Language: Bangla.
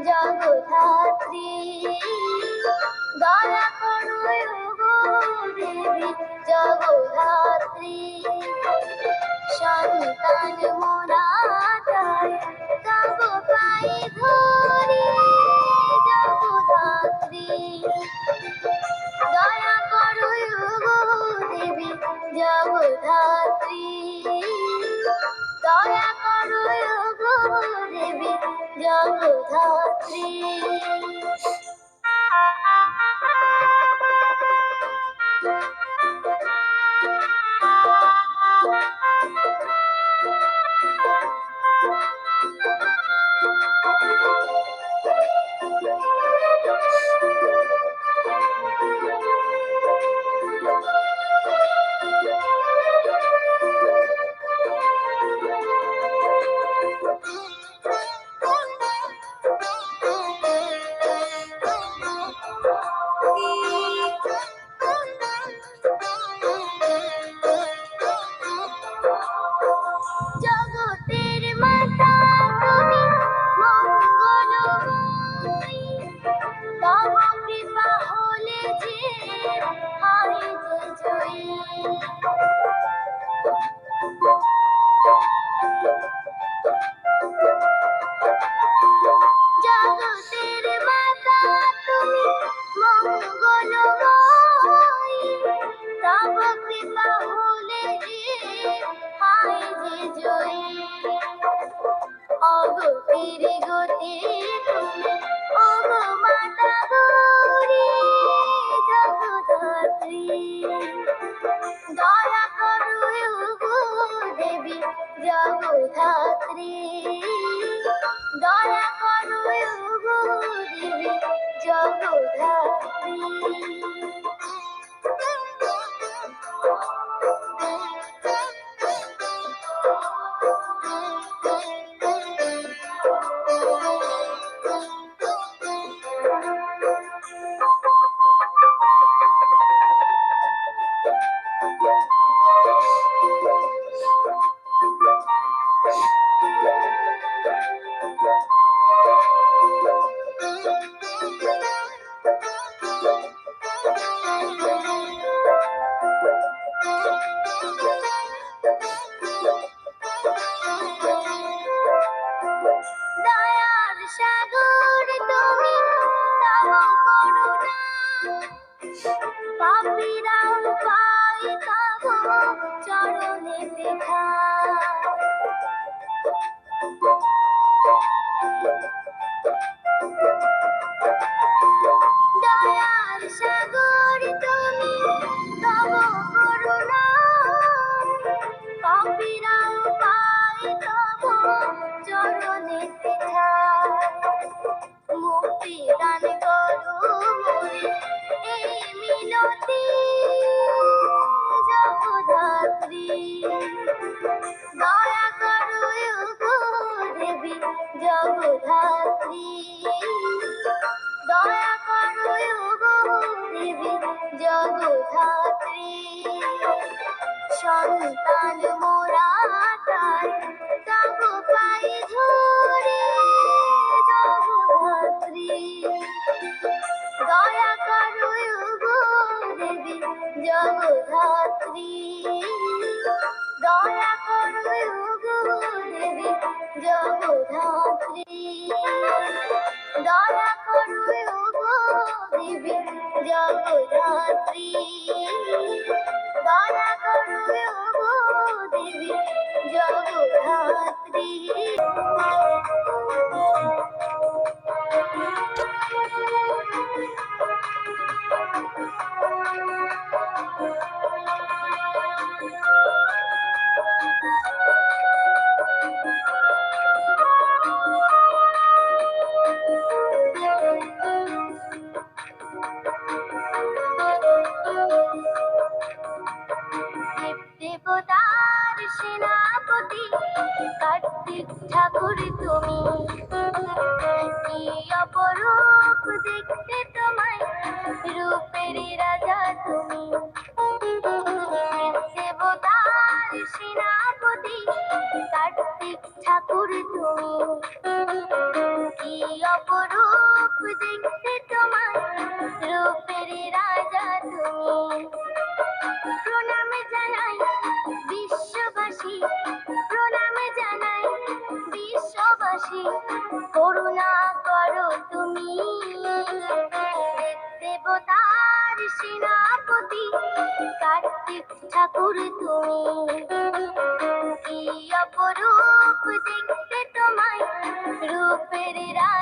জগধাত্রী দয়া করো গো দেবী জগধাত্রী সন্তান মোরা তাই তব পাই ধরি জগধাত্রী দয়া করো গো দেবী জগধাত্রী দয়া করো গো দেবী জগধাত্রী জগতের মাতা তুমি মঙ্গলময়ী তব কৃপা হলে যে হয় যে জয়ী জগতের মাতা তুমি মঙ্গলময়ী তব কৃপা হলে যে হয় যে জয়ী অগতির গতি তুমি ওগো মাতা গৌরী জগধাত্রী দয়া করো গো দেবী জগধাত্রী দয়া করো গো দেবী জগধাত্রী দয়ার সাগর তুমি তব করুণা পাপীরাও পাই তব চরণে দেখা দয়ার সাগর তুমি তব করুণা পাপীরাও পাই তব চরণে দেখা মুক্তি দান করো মোরে এই মিনতি জগধাত্রী দয়া করো গো দেবী জগধাত্রী দয়া করো গো দেবী জগধাত্রী সন্তান মোরা তাই তব পাই ধরে জগধাত্রী দয়া করো গো দেবী জগধাত্রী দয়া করো গো দেবী জগধাত্রী দয়া করো গো দেবী জগধাত্রী দয়া করো গো দেবী জগধাত্রী দেবতার সেনাপতি কার্তিক ঠাকুর তুমি, কি অপরূপ দেখতে তোমায়, রূপের রাজা তুমি। দেবতার সেনাপতি কার্তিক ঠাকুর তুমি, কি অপরূপ দেখতে তোমায়, রূপের রাজা তুমি। প্রণাম জানাই বিশ্ববাসী, প্রণাম জানাই বিশ্ববাসী, করুণা করো তুমি। দেবতার সেনাপতি কার্তিক ঠাকুর তুমি, কি অপরূপ দেখতে তোমায়, রূপের রাজা